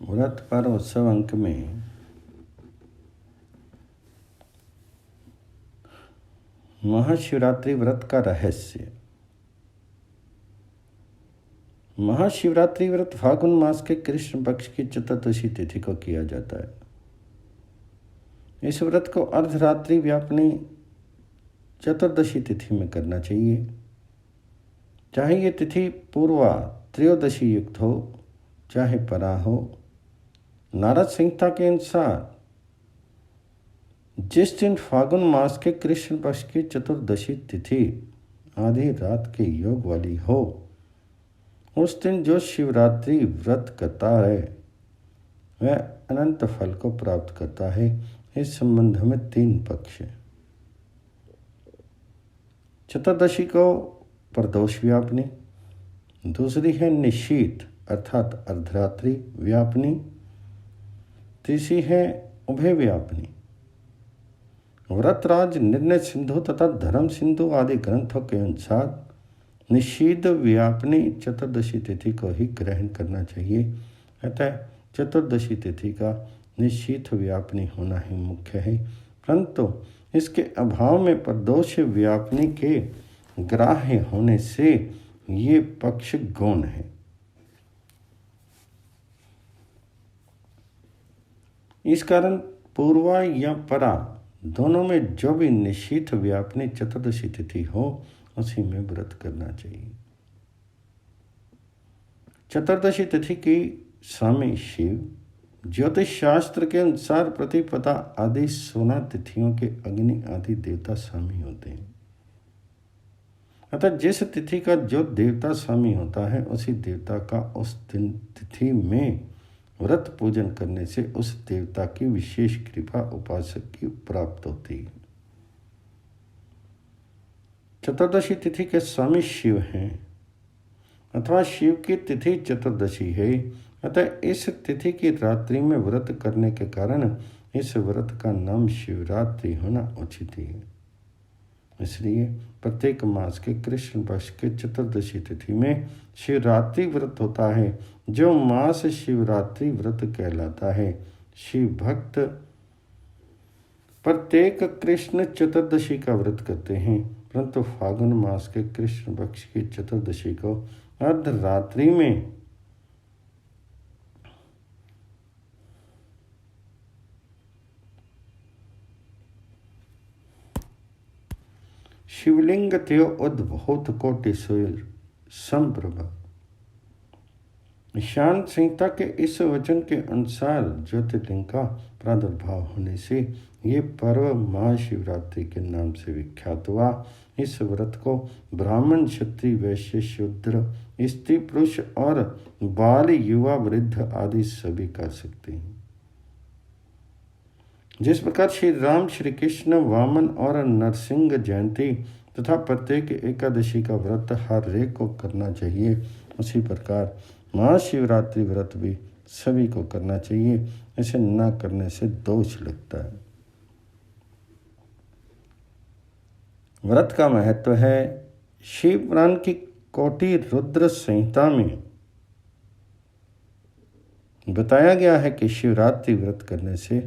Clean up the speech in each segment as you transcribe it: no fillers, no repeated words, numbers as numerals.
व्रत पर उत्सव अंक में महाशिवरात्रि व्रत का रहस्य। महाशिवरात्रि व्रत फागुन मास के कृष्ण पक्ष की चतुर्दशी तिथि को किया जाता है। इस व्रत को अर्धरात्रि व्यापनी चतुर्दशी तिथि में करना चाहिए। चाहे ये तिथि पूर्वा त्रयोदशी युक्त हो, चाहे परा हो। नारद संहिता के अनुसार जिस दिन फागुन मास के कृष्ण पक्ष की चतुर्दशी तिथि आधी रात के योग वाली हो, उस दिन जो शिवरात्रि व्रत करता है वह अनंत फल को प्राप्त करता है। इस संबंध में 3 पक्ष है। चतुर्दशी को प्रदोष व्यापनी, दूसरी है निशीथ अर्थात अर्धरात्रि व्यापनी, तीसरी है उभय व्यापनी। व्रतराज निर्णय सिंधु तथा धर्म सिंधु आदि ग्रंथों के अनुसार निषिद्ध व्यापनी चतुर्दशी तिथि को ही ग्रहण करना चाहिए। अतः चतुर्दशी तिथि का निश्चित व्यापनी होना ही मुख्य है, परंतु इसके अभाव में प्रदोष व्यापनी के ग्राह्य होने से ये पक्ष गौण है। इस कारण पूर्वा या परा दोनों में जो भी निश्चित व्यापनी चतुर्दशी तिथि हो उसी में व्रत करना चाहिए। चतुर्दशी तिथि की स्वामी शिव ज्योतिष शास्त्र के अनुसार प्रतिपदा आदि 16 तिथियों के अग्नि आदि देवता स्वामी होते हैं। अतः जिस तिथि का जो देवता स्वामी होता है उसी देवता का उस दिन तिथि में व्रत पूजन करने से उस देवता की विशेष कृपा उपासक की प्राप्त होती है। चतुर्दशी तिथि के स्वामी शिव हैं अथवा शिव की तिथि चतुर्दशी है। अतः इस तिथि की रात्रि में व्रत करने के कारण इस व्रत का नाम शिवरात्रि होना उचित है। इसलिए प्रत्येक मास के कृष्ण पक्ष के चतुर्दशी तिथि में शिवरात्रि व्रत होता है, जो मास शिवरात्रि व्रत कहलाता है। शिव भक्त प्रत्येक कृष्ण चतुर्दशी का व्रत करते हैं, परंतु फागुन मास के कृष्ण पक्ष की चतुर्दशी को अर्धरात्रि में शिवलिंग त्यो उद्भूत कोटि सूर्य संप्रभ। शांत संहिता के इस वचन के अनुसार ज्योतिर्लिंग का प्रादुर्भाव होने से ये पर्व महाशिवरात्रि के नाम से विख्यात हुआ। इस व्रत को ब्राह्मण, क्षत्रिय, वैश्य, शूद्र, स्त्री, पुरुष और बाल, युवा, वृद्ध आदि सभी कर सकते हैं। जिस प्रकार श्री राम, श्री कृष्ण, वामन और नरसिंह जयंती तथा प्रत्येक एकादशी का व्रत हर एक को करना चाहिए, उसी प्रकार महाशिवरात्रि व्रत भी सभी को करना चाहिए। इसे न करने से दोष लगता है। व्रत का महत्व है। शिव पुराण की कोटि रुद्र संहिता में बताया गया है कि शिवरात्रि व्रत करने से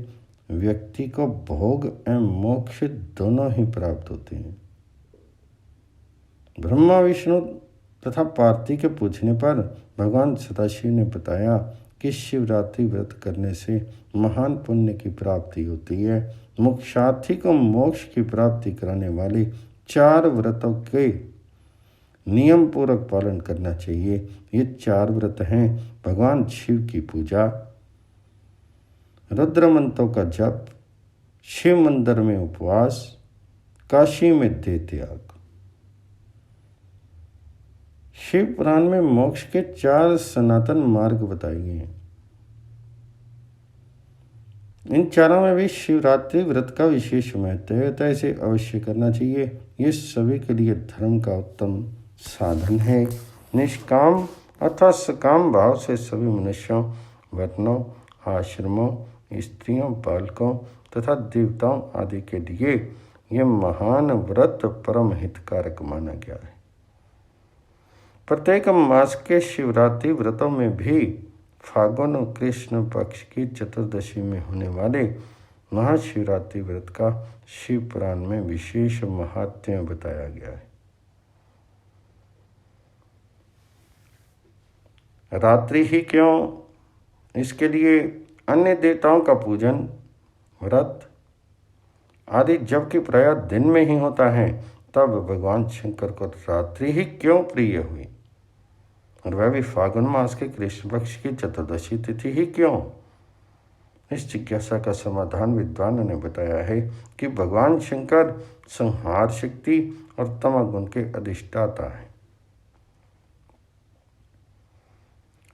व्यक्ति को भोग एवं मोक्ष दोनों ही प्राप्त होते हैं। ब्रह्मा, विष्णु तथा पार्वती के पूछने पर भगवान सदाशिव ने बताया कि शिवरात्रि व्रत करने से महान पुण्य की प्राप्ति होती है। मोक्षार्थी को मोक्ष की प्राप्ति कराने वाले 4 व्रतों के नियम पूर्वक पालन करना चाहिए। ये 4 व्रत हैं: भगवान शिव की पूजा, रुद्र मंत्रों का जप, शिव मंदिर में उपवास, काशी में देह त्याग। शिव पुराण में मोक्ष के 4 सनातन मार्ग बताए गए हैं। इन 4 में भी शिवरात्रि व्रत का विशेष महत्व है, अतः इसे अवश्य करना चाहिए। ये सभी के लिए धर्म का उत्तम साधन है। निष्काम अथवा सकाम भाव से सभी मनुष्यों, वर्णों, आश्रमों, स्त्रियों, बालकों तथा देवताओं आदि के लिए यह महान व्रत परम हितकारक माना गया है। प्रत्येक मास के शिवरात्रि व्रतों में भी फागुन और कृष्ण पक्ष की चतुर्दशी में होने वाले महाशिवरात्रि व्रत का शिव पुराण में विशेष महात्म्य बताया गया है। रात्रि ही क्यों? इसके लिए अन्य देवताओं का पूजन, व्रत आदि जबकि प्रायः दिन में ही होता है, तब भगवान शंकर को रात्रि ही क्यों प्रिय हुई, और वह भी फागुन मास के कृष्ण पक्ष की चतुर्दशी तिथि ही क्यों? इस जिज्ञासा का समाधान विद्वानों ने बताया है कि भगवान शंकर संहार शक्ति और तमोगुण के अधिष्ठाता हैं।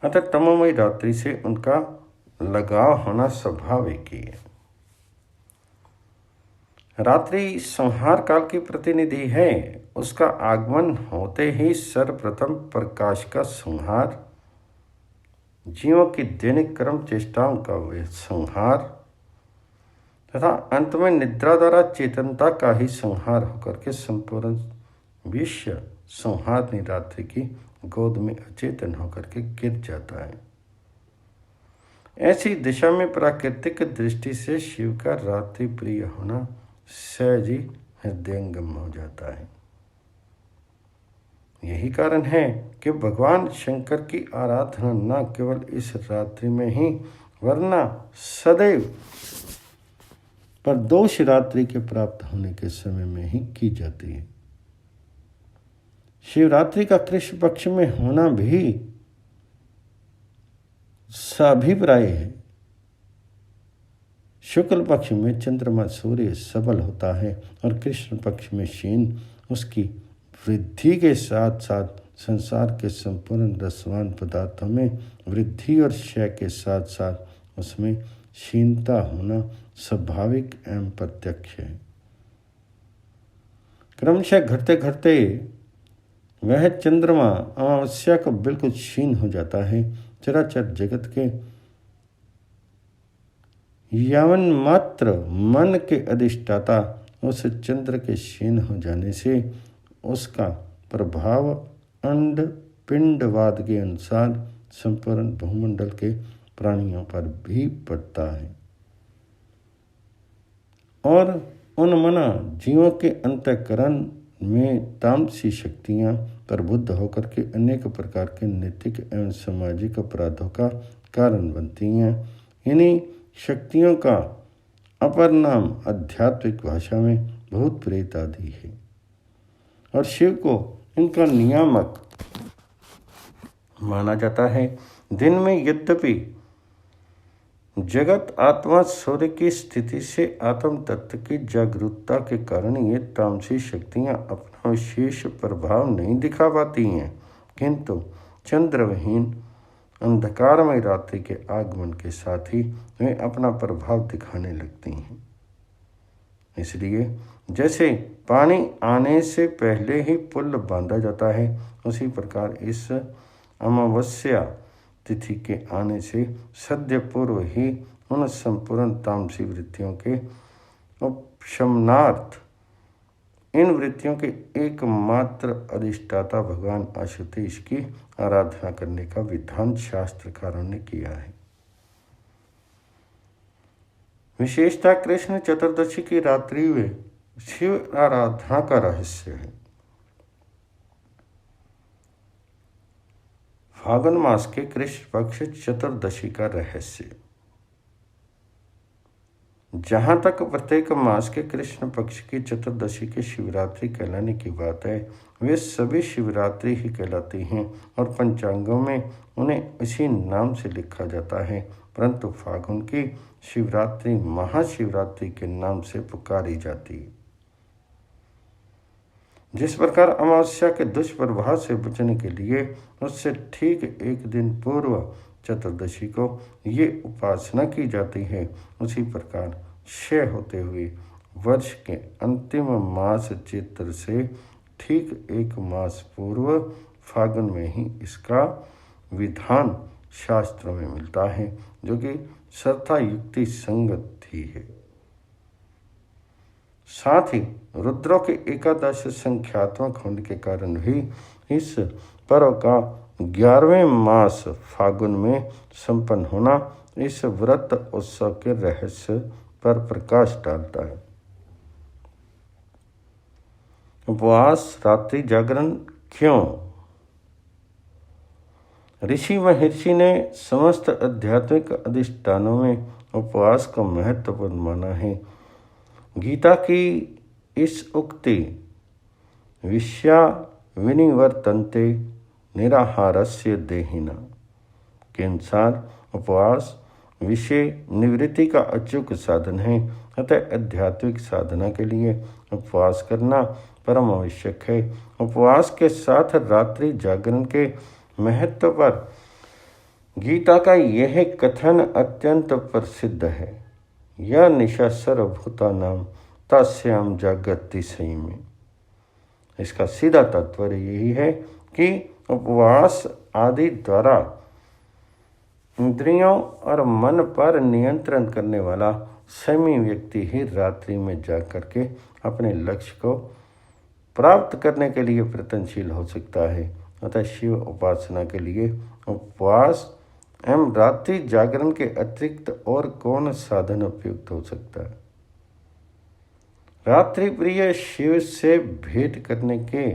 अतः तमोमयी रात्रि से उनका लगाव होना स्वाभाविक ही है। रात्रि संहार काल की प्रतिनिधि है। उसका आगमन होते ही सर्वप्रथम प्रकाश का संहार, जीवों की दैनिक कर्म चेष्टाओं का वे संहार तथा अंत में निद्रा द्वारा चेतनता का ही संहार होकर के संपूर्ण विश्व संहार रात्रि की गोद में अचेतन होकर के गिर जाता है। ऐसी दिशा में प्राकृतिक दृष्टि से शिव का रात्रि प्रिय होना सहज ही हृदयंगम हो जाता है। यही कारण है कि भगवान शंकर की आराधना न केवल इस रात्रि में ही वरना सदैव पर दो शिवरात्रि के प्राप्त होने के समय में ही की जाती है। शिवरात्रि का कृष्ण पक्ष में होना भी साभिप्राय है। शुक्ल पक्ष में चंद्रमा सूर्य सबल होता है और कृष्ण पक्ष में शीन उसकी वृद्धि के साथ साथ संसार के संपूर्ण रसवान पदार्थों में वृद्धि और क्षय के साथ साथ उसमें क्षीणता होना स्वाभाविक एवं प्रत्यक्ष है। क्रमशः घटते घटते वह चंद्रमा अमावस्या को बिल्कुल क्षीण हो जाता है। चराचर जगत के यवन मात्र मन के अधिष्ठाता उस चंद्र के क्षीण हो जाने से उसका प्रभाव अंड पिंडवाद के अनुसार संपूर्ण भूमंडल के प्राणियों पर भी पड़ता है और उन्मना जीवों के अंतःकरण में तामसी शक्तियां प्रबुद्ध होकर के अनेक प्रकार के नैतिक एवं सामाजिक अपराधों का कारण बनती हैं। इन्हीं शक्तियों का अपर नाम आध्यात्मिक भाषा में भूत प्रेत आदि है और शिव को इनका नियामक माना जाता है। दिन में यद्यपि जगत आत्मा सूर्य की स्थिति से आत्म तत्व की जागरूकता के कारण ये तामसी शक्तियां अपना विशेष प्रभाव नहीं दिखा पाती हैं, किंतु चंद्रविहीन अंधकारमय रात्रि के आगमन के साथ ही वे अपना प्रभाव दिखाने लगती हैं। इसलिए जैसे पानी आने से पहले ही पुल बांधा जाता है, उसी प्रकार इस अमावस्या तिथि के आने से सद्य पूर्व ही उन संपूर्ण तामसी वृत्तियों के उपशमनार्थ इन वृत्तियों के एकमात्र अधिष्ठाता भगवान आशुतोष की आराधना करने का विधान शास्त्रकारों ने किया है। विशेषता कृष्ण चतुर्दशी की रात्रि में शिव आराधना का रहस्य है। फागुन मास के कृष्ण पक्ष चतुर्दशी का रहस्य। जहाँ तक प्रत्येक मास के कृष्ण पक्ष की चतुर्दशी की शिवरात्रि कहलाने की बात है, वे सभी शिवरात्रि ही कहलाती हैं और पंचांगों में उन्हें इसी नाम से लिखा जाता है, परंतु फागुन की शिवरात्रि महाशिवरात्रि के नाम से पुकारी जाती है। जिस प्रकार अमावस्या के दुष्प्रभाव से बचने के लिए उससे ठीक एक दिन पूर्व चतुर्दशी को ये उपासना की जाती है, उसी प्रकार क्षय होते हुए वर्ष के अंतिम मास चैत्र से ठीक एक मास पूर्व फागुन में ही इसका विधान शास्त्रों में मिलता है, जो कि श्रद्धा युक्ति संगत ही है। साथ ही रुद्रों के एकादश संख्यात्मक होने के कारण भी इस पर्व का 11वें मास फागुन में संपन्न होना इस व्रत उत्सव के रहस्य पर प्रकाश डालता है। उपवास रात्रि जागरण क्यों? ऋषि महर्षि ने समस्त आध्यात्मिक अधिष्ठानों में उपवास को महत्वपूर्ण माना है। गीता की इस उक्ति विश्या विनिवर्तन्ते निराहारस्य देहिना के अनुसार उपवास विषय निवृत्ति का अचूक साधन है। अतः आध्यात्मिक साधना के लिए उपवास करना परम आवश्यक है। उपवास के साथ रात्रि जागरण के महत्व पर गीता का यह कथन अत्यंत प्रसिद्ध है। यह निशा सर्वभूतानां तस्याम जागृति सही में। इसका सीधा तात्पर्य यही है कि उपवास आदि द्वारा इंद्रियों और मन पर नियंत्रण करने वाला संयमी व्यक्ति ही रात्रि में जाग करके अपने लक्ष्य को प्राप्त करने के लिए प्रयत्नशील हो सकता है। अतः शिव उपासना के लिए उपवास एवं रात्रि जागरण के अतिरिक्त और कौन साधन उपयुक्त हो सकता है? रात्रि प्रिय शिव से भेंट करने के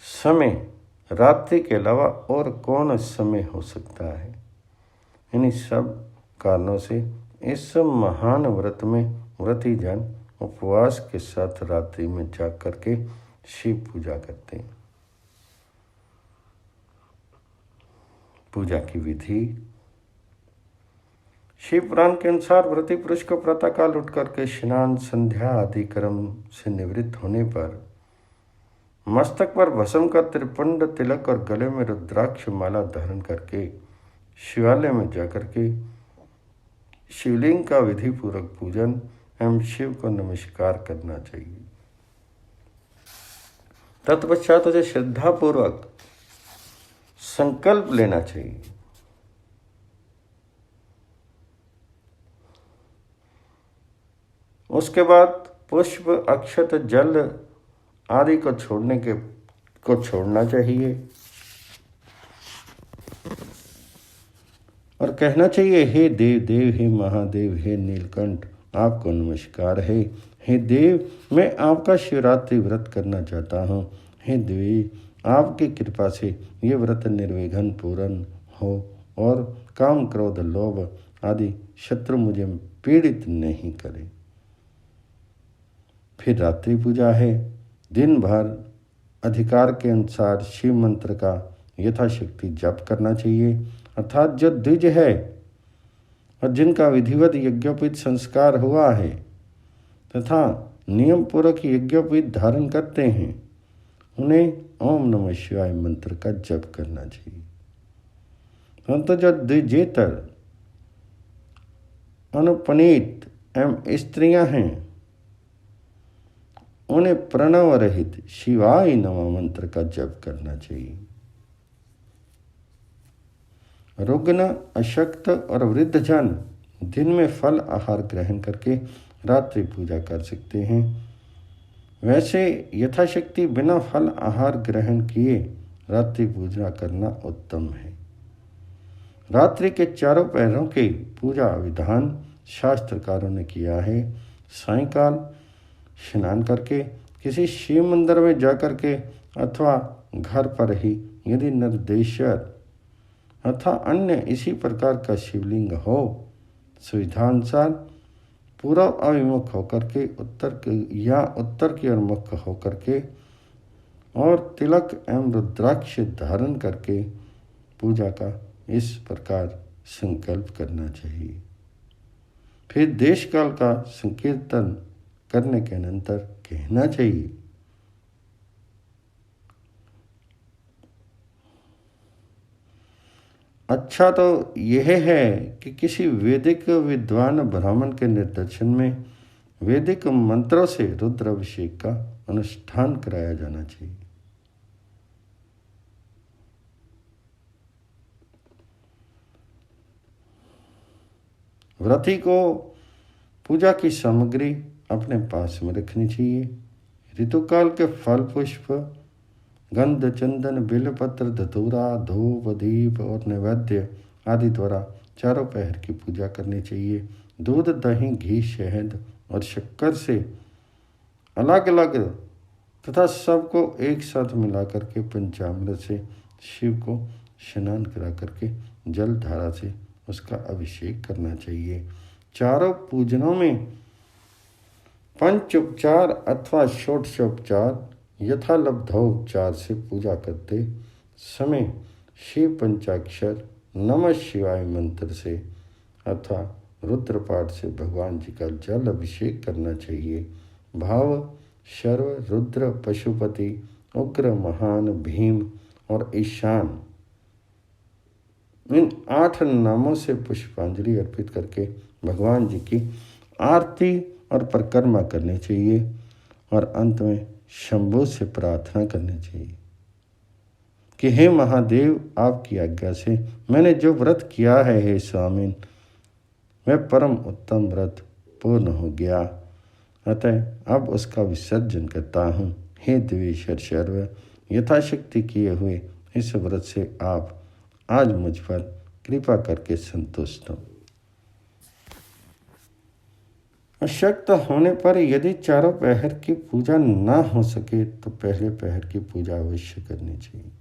समय रात्रि के अलावा और कौन समय हो सकता है? इन्हीं सब कारणों से इस महान व्रत में व्रती जन उपवास के साथ रात्रि में जाग करके शिव पूजा करते हैं। पूजा की विधि। शिव पुराण के अनुसार व्रती पुरुष को प्रातःकाल उठ करके स्नान संध्या आदि कर्म से निवृत्त होने पर मस्तक पर भस्म का त्रिपुंड तिलक और गले में रुद्राक्ष माला धारण करके शिवालय में जाकर के शिवलिंग का विधि पूर्वक पूजन एवं शिव को नमस्कार करना चाहिए। तत्पश्चात उसे श्रद्धापूर्वक संकल्प लेना चाहिए। उसके बाद पुष्प अक्षत जल आदि को छोड़ना चाहिए और कहना चाहिए, हे देव देव, हे महादेव, हे नीलकंठ, आपको नमस्कार है। हे देव, मैं आपका शिवरात्रि व्रत करना चाहता हूँ। हे देवी, आपकी कृपा से ये व्रत निर्विघ्न पूर्ण हो और काम क्रोध लोभ आदि शत्रु मुझे पीड़ित नहीं करे। फिर रात्रि पूजा है। दिन भर अधिकार के अनुसार शिव मंत्र का यथाशक्ति जप करना चाहिए, अर्थात जो द्विज है और जिनका विधिवत यज्ञोपवीत संस्कार हुआ है तथा नियम पूर्वक यज्ञोपवीत धारण करते हैं, उन्हें ओम नमः शिवाय मंत्र का जप करना चाहिए। परंतु जो द्विजेतर अनुपनीत एवं स्त्रियां हैं, उन्हें प्रणव रहित शिवाय नमः मंत्र का जप करना चाहिए। रुग्ण, अशक्त और वृद्ध जन दिन में फल आहार ग्रहण करके रात्रि पूजा कर सकते हैं। वैसे यथाशक्ति बिना फल आहार ग्रहण किए रात्रि पूजा करना उत्तम है। रात्रि के चारों पहरों के पूजा विधान शास्त्रकारों ने किया है। सायंकाल स्नान करके किसी शिव मंदिर में जाकर के अथवा घर पर ही यदि निर्देश्वर अथवा अन्य इसी प्रकार का शिवलिंग हो, सुविधानुसार पूर्व अभिमुख होकर के उत्तर की ओर मुख होकर के और तिलक एवं रुद्राक्ष धारण करके पूजा का इस प्रकार संकल्प करना चाहिए। फिर देश काल का संकीर्तन करने के अनंतर कहना चाहिए, अच्छा तो यह है कि किसी वैदिक विद्वान ब्राह्मण के निर्देशन में वैदिक मंत्रों से रुद्राभिषेक का अनुष्ठान कराया जाना चाहिए। व्रती को पूजा की सामग्री अपने पास में रखनी चाहिए। ऋतुकाल के फल पुष्प गंध चंदन बेलपत्र धतूरा धूप दीप और नैवेद्य आदि द्वारा चारों पहर की पूजा करनी चाहिए। दूध दही घी शहद और शक्कर से अलग अलग तथा सबको एक साथ मिला करके पंचामृत से शिव को स्नान करा करके जल धारा से उसका अभिषेक करना चाहिए। चारों पूजनों में पंचोपचार अथवा षोडशोपचार यथालब्धोपचार से पूजा करते समय शिव पंचाक्षर नमः शिवाय मंत्र से अथवा रुद्रपाठ से भगवान जी का जल अभिषेक करना चाहिए। भाव शर्व रुद्र पशुपति उग्र महान भीम और ईशान इन 8 नामों से पुष्पांजलि अर्पित करके भगवान जी की आरती और परिक्रमा करनी चाहिए और अंत में शंभु से प्रार्थना करनी चाहिए कि हे महादेव, आपकी आज्ञा से मैंने जो व्रत किया है हे स्वामी, वह परम उत्तम व्रत पूर्ण हो गया, अतः अब उसका विसर्जन करता हूँ। हे देवेश्वर सर्व यथाशक्ति किए हुए इस व्रत से आप आज मुझ पर कृपा करके संतुष्ट हो। अशक्त होने पर यदि चारों पहर की पूजा ना हो सके तो पहले पहर की पूजा अवश्य करनी चाहिए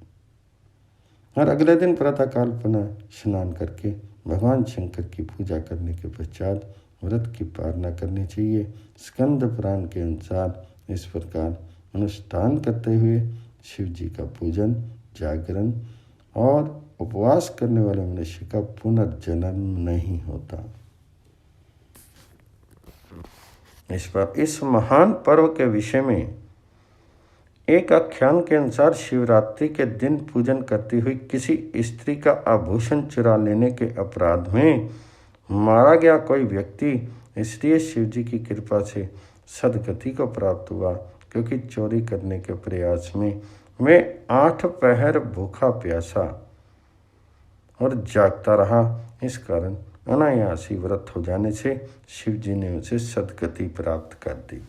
और अगले दिन प्रातःकाल पुनः स्नान करके भगवान शंकर की पूजा करने के पश्चात व्रत की पालना करनी चाहिए। स्कंद पुराण के अनुसार इस प्रकार अनुष्ठान करते हुए शिव जी का पूजन, जागरण और उपवास करने वाले मनुष्य का पुनर्जन्म नहीं होता। इस महान पर्व के विषय में एक आख्यान के अनुसार शिवरात्रि के दिन पूजन करती हुई किसी स्त्री का आभूषण चुरा लेने के अपराध में मारा गया कोई व्यक्ति इसलिए शिव जी की कृपा से सदगति को प्राप्त हुआ, क्योंकि चोरी करने के प्रयास में वे 8 पहर भूखा प्यासा और जागता रहा। इस कारण अनायासी व्रत हो जाने से शिव जी ने उसे सदगति प्राप्त कर दी।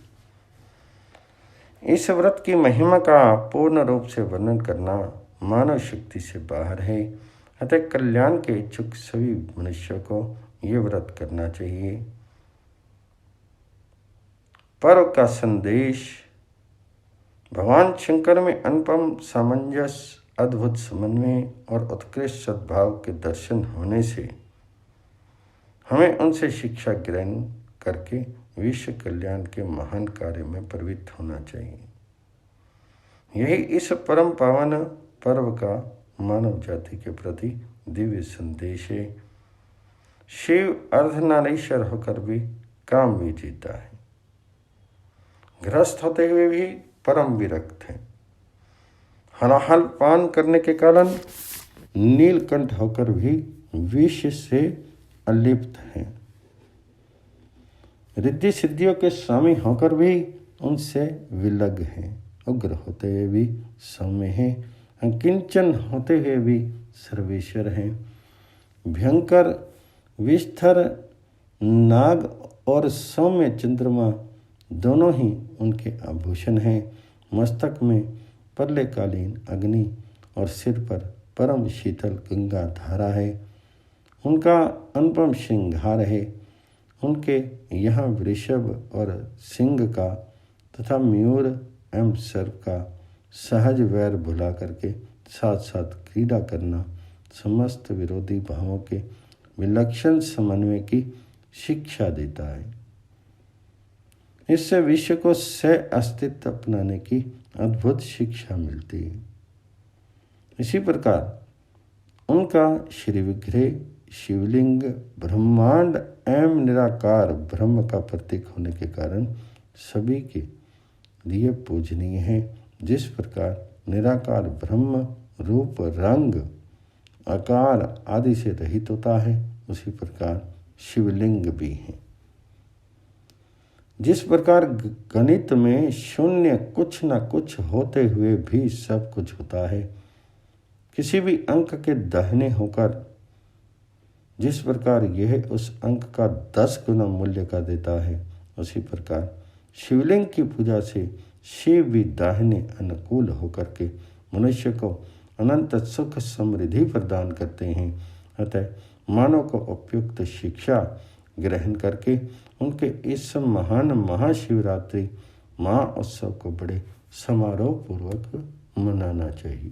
इस व्रत की महिमा का पूर्ण रूप से वर्णन करना मानव शक्ति से बाहर है, अतः कल्याण के इच्छुक सभी मनुष्यों को ये व्रत करना चाहिए। पर्व का संदेश भगवान शंकर में अनुपम सामंजस्य, अद्भुत समन्वय और उत्कृष्ट सद्भाव के दर्शन होने से हमें उनसे शिक्षा ग्रहण करके विश्व कल्याण के महान कार्य में प्रवृत्त होना चाहिए। यही इस परम पावन पर्व का मानव जाति के प्रति दिव्य संदेश है। शिव अर्धनारीश्वर होकर भी काम भी जीता है, गृहस्थ होते हुए भी परम विरक्त है, हलाहल पान करने के कारण नीलकंठ होकर भी विष से अलिप्त है, रिद्धि सिद्धियों के स्वामी होकर भी उनसे विलग हैं, उग्र होते हुए भी सौम्य हैं, अकिंचन होते हुए भी सर्वेश्वर हैं, भयंकर विस्तर नाग और सौम्य चंद्रमा दोनों ही उनके आभूषण हैं। मस्तक में प्रलयकालीन अग्नि और सिर पर परम शीतल गंगा धारा है। उनका अनुपम श्रृंगार है। उनके यहाँ वृषभ और सिंह का तथा मयूर एवं सर्प का सहज वैर भुला करके साथ साथ क्रीड़ा करना समस्त विरोधी भावों के विलक्षण समन्वय की शिक्षा देता है। इससे विश्व को सह अस्तित्व अपनाने की अद्भुत शिक्षा मिलती है। इसी प्रकार उनका श्री विग्रह शिवलिंग ब्रह्मांड एवं निराकार ब्रह्म का प्रतीक होने के कारण सभी के लिए पूजनीय है। जिस प्रकार निराकार ब्रह्म रूप रंग आकार आदि से रहित होता है, उसी प्रकार शिवलिंग भी है। जिस प्रकार गणित में शून्य कुछ न कुछ होते हुए भी सब कुछ होता है, किसी भी अंक के दाहिने होकर जिस प्रकार यह उस अंक का 10 गुना मूल्य का देता है, उसी प्रकार शिवलिंग की पूजा से शिव भी दाहिने अनुकूल होकर के मनुष्य को अनंत सुख समृद्धि प्रदान करते हैं। अतः मानव को उपयुक्त शिक्षा ग्रहण करके उनके इस महान महाशिवरात्रि महाउत्सव को बड़े समारोह पूर्वक मनाना चाहिए।